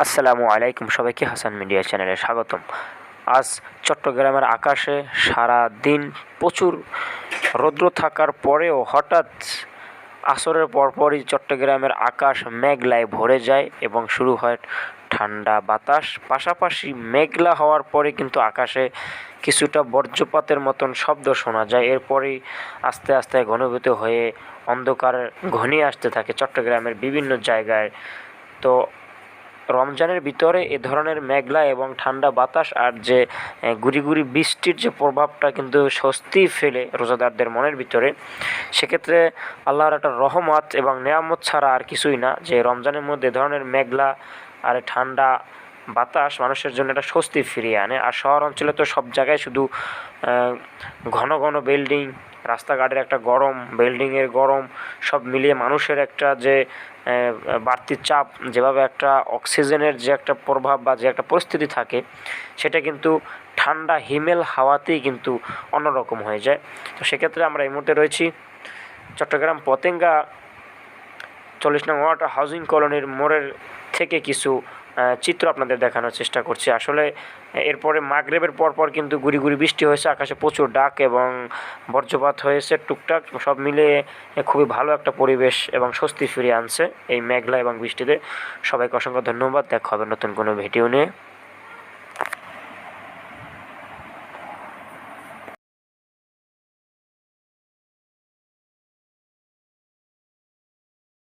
আসসালামু আলাইকুম, সবাইকে হাসান মিডিয়া চ্যানেলে স্বাগতম। আজ চট্টগ্রামের আকাশে সারা দিন প্রচুর রৌদ্র থাকার পরেও হঠাৎ আসরের পরপরই চট্টগ্রামের আকাশ মেঘলায় ভরে যায় এবং শুরু হয় ঠান্ডা বাতাস। পাশাপাশি মেঘলা হওয়ার পরে কিন্তু আকাশে কিছুটা বজ্রপাতের মতন শব্দ শোনা যায়। এরপরেই আস্তে আস্তে ঘনীভূত হয়ে অন্ধকার ঘনিয়ে আসতে থাকে চট্টগ্রামের বিভিন্ন জায়গায়। তো রমজানের ভিতরে এ ধরনের মেঘলা এবং ঠান্ডা বাতাস আর যে গুঁড়ি গুঁড়ি বৃষ্টির যে প্রভাবটা কিন্তু স্বস্তি ফেলে রোজাদারদের মনের ভিতরে। সেক্ষেত্রে আল্লাহর একটা রহমত এবং নেয়ামত ছাড়া আর কিছুই না যে রমজানের মধ্যে এ ধরনের মেঘলা আর ঠান্ডা বাতাস মানুষের জন্য একটা স্বস্তি ফিরিয়ে আনে। আর শহর অঞ্চলে তো সব জায়গায় শুধু ঘন ঘন বিল্ডিং, রাস্তাঘাটের একটা গরম, বিল্ডিংয়ের গরম, সব মিলিয়ে মানুষের একটা যে বাড়তি চাপ, যেভাবে একটা অক্সিজেনের যে একটা প্রভাব বা যে একটা পরিস্থিতি থাকে, সেটা কিন্তু ঠান্ডা হিমেল হাওয়াতেই কিন্তু অন্যরকম হয়ে যায়। তো সেক্ষেত্রে আমরা এই মুহূর্তে রয়েছি চট্টগ্রাম পতেঙ্গা 40 নং ওয়ার্ড হাউজিং কলোনির মোড়ের থেকে কিছু চিত্র আপনাদের দেখানোর চেষ্টা করছি। আসলে এরপরে মাগরিবের পরপর কিন্তু গুঁড়ি গুঁড়ি বৃষ্টি হয়েছে, আকাশে প্রচুর ডাক এবং বজ্রপাত হয়েছে টুকটাক, সব মিলিয়ে খুবই ভালো একটা পরিবেশ এবং স্বস্তি ফিরিয়ে আনছে এই মেঘলা এবং বৃষ্টিতে। সবাইকে অসংখ্য ধন্যবাদ। দেখা হবে নতুন কোনো ভিডিও নিয়ে।